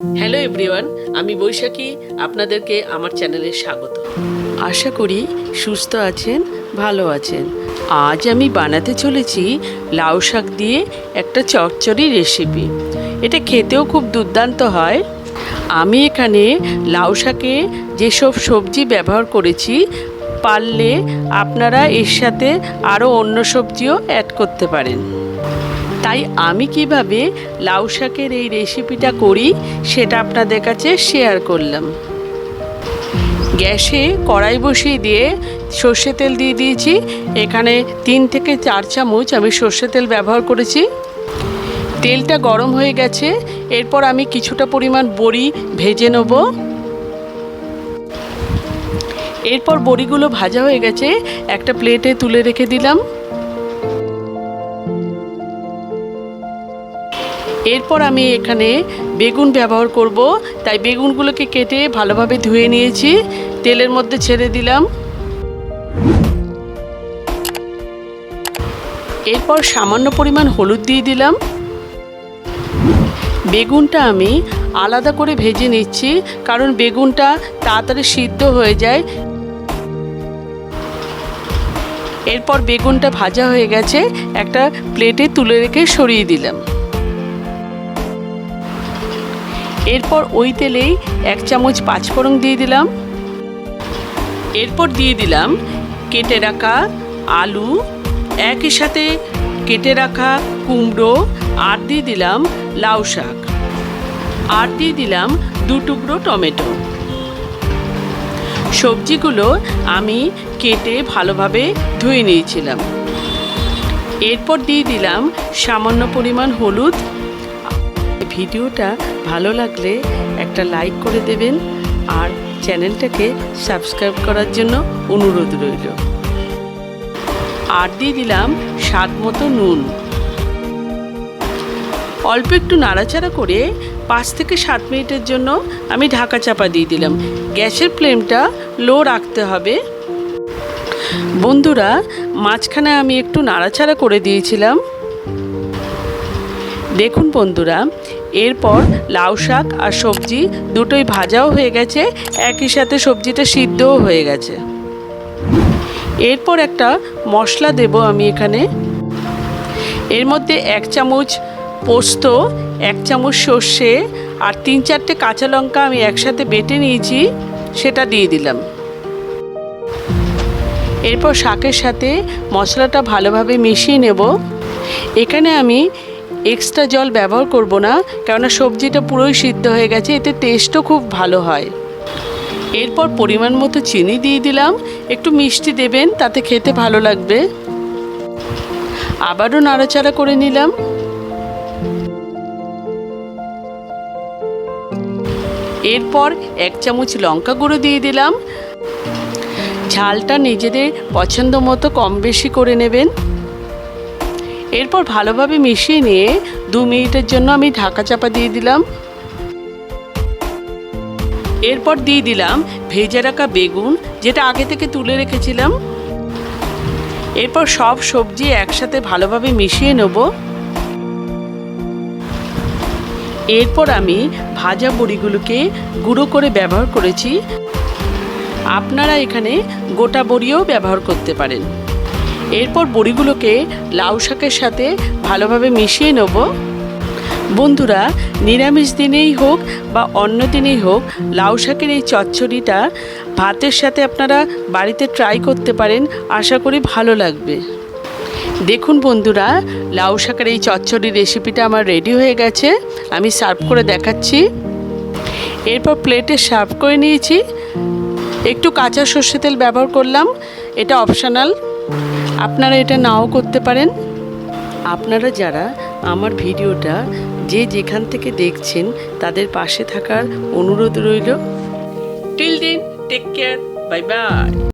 Hello everyone, আমি বৈশাখী। আপনাদেরকে আমার চ্যানেলে স্বাগত। আশা করি সুস্থ আছেন, ভালো আছেন। আজ আমি বানাতে চলেছি লাউ শাক দিয়ে একটা চচ্চড়ি রেসিপি। এটা খেতেও খুব দুর্দান্ত হয়। আমি এখানে লাউ শাকে যেসব সবজি ব্যবহার করেছি, পারলে আপনারা এর সাথে আরও অন্য সবজিও অ্যাড করতে পারেন। তাই আমি কিভাবে লাউ শাকের এই রেসিপিটা করি সেটা আপনাদের কাছে শেয়ার করলাম। গ্যাসে কড়াই বসিয়ে দিয়ে সর্ষে তেল দিয়ে দিয়েছি। এখানে 3 থেকে 4 চামচ আমি সর্ষে তেল ব্যবহার করেছি। তেলটা গরম হয়ে গেছে। এরপর আমি কিছুটা পরিমাণ বড়ি ভেজে নেব। এরপর বড়িগুলো ভাজা হয়ে গেছে, একটা প্লেটে তুলে রেখে দিলাম। এরপর আমি এখানে বেগুন ব্যবহার করব, তাই বেগুনগুলোকে কেটে ভালোভাবে ধুয়ে নিয়েছি। তেলের মধ্যে ছেড়ে দিলাম। এরপর সামান্য পরিমাণ হলুদ দিয়ে দিলাম। বেগুনটা আমি আলাদা করে ভেজে নিচ্ছি, কারণ বেগুনটা তাড়াতাড়ি সিদ্ধ হয়ে যায়। এরপর বেগুনটা ভাজা হয়ে গেছে, একটা প্লেটে তুলে রেখে সরিয়ে দিলাম। এরপর ওই তেলেই 1 চামচ পাঁচফোড়ন দিয়ে দিলাম। এরপর দিয়ে দিলাম কেটে রাখা আলু, একই সাথে কেটে রাখা কুমড়ো, আর দিয়ে দিলাম লাউ শাক, আর দিয়ে দিলাম 2 টুকরো টমেটো। সবজিগুলো আমি কেটে ভালোভাবে ধুয়ে নিয়েছিলাম। এরপর দিয়ে দিলাম সামান্য পরিমাণ হলুদ। ভিডিওটা ভালো লাগলে একটা লাইক করে দেবেন, আর চ্যানেলটাকে সাবস্ক্রাইব করার জন্য অনুরোধ রইল। আর দিয়ে দিলাম স্বাদ মতো নুন। অল্প একটু নাড়াচাড়া করে 5 থেকে 7 মিনিটের জন্য আমি ঢাকা চাপা দিয়ে দিলাম। গ্যাসের ফ্লেমটা লো রাখতে হবে। বন্ধুরা, মাঝখানে আমি একটু নাড়াচাড়া করে দিয়েছিলাম। দেখুন বন্ধুরা, এরপর লাউ শাক আর সবজি দুটোই ভাজাও হয়ে গেছে, একই সাথে সবজিটা সিদ্ধও হয়ে গেছে। এরপর একটা মশলা দেব আমি এখানে। এর মধ্যে 1 চামচ পোস্ত, 1 চামচ সর্ষে আর 3-4টে কাঁচা লঙ্কা আমি একসাথে বেটে নিয়েছি, সেটা দিয়ে দিলাম। এরপর শাকের সাথে মশলাটা ভালোভাবে মিশিয়ে নেব। এখানে আমি এক্সট্রা জল ব্যবহার করব না, কেননা সবজিটা পুরোই সিদ্ধ হয়ে গেছে, এতে টেস্টও খুব ভালো হয়। এরপর পরিমাণ মতো চিনি দিয়ে দিলাম। একটু মিষ্টি দেবেন, তাতে খেতে ভালো লাগবে। আবারও নাড়াচাড়া করে নিলাম। এরপর 1 চামচ লঙ্কা গুঁড়ো দিয়ে দিলাম। ঝালটা নিজেদের পছন্দ মতো কম বেশি করে নেবেন। এরপর ভালোভাবে মিশিয়ে নিয়ে 2 মিনিটের জন্য আমি ঢাকা চাপা দিয়ে দিলাম। এরপর দিয়ে দিলাম ভেজে রাখা বেগুন, যেটা আগে থেকে তুলে রেখেছিলাম। এরপর সব সবজি একসাথে ভালোভাবে মিশিয়ে নেব। এরপর আমি ভাজা বড়িগুলোকে গুঁড়ো করে ব্যবহার করেছি। আপনারা এখানে গোটা বড়িও ব্যবহার করতে পারেন। এরপর বড়িগুলোকে লাউ শাকের সাথে ভালোভাবে মিশিয়ে নেব। বন্ধুরা, নিরামিষ দিনেই হোক বা অন্য দিনেই হোক, লাউ শাকের এই চচ্চড়িটা ভাতের সাথে আপনারা বাড়িতে ট্রাই করতে পারেন। আশা করি ভালো লাগবে। দেখুন বন্ধুরা, লাউ শাকের এই চচ্চড়ি রেসিপিটা আমার রেডি হয়ে গেছে। আমি সার্ভ করে দেখাচ্ছি। এরপর প্লেটে সার্ভ করে নিয়েছি। একটু কাঁচা সর্ষে তেল ব্যবহার করলাম, এটা অপশনাল, আপনারা এটা নাও করতে পারেন। আপনারা যারা আমার ভিডিওটা যে যেখান থেকে দেখছেন, তাদের পাশে থাকার অনুরোধ রইল। Till then, take care, bye by.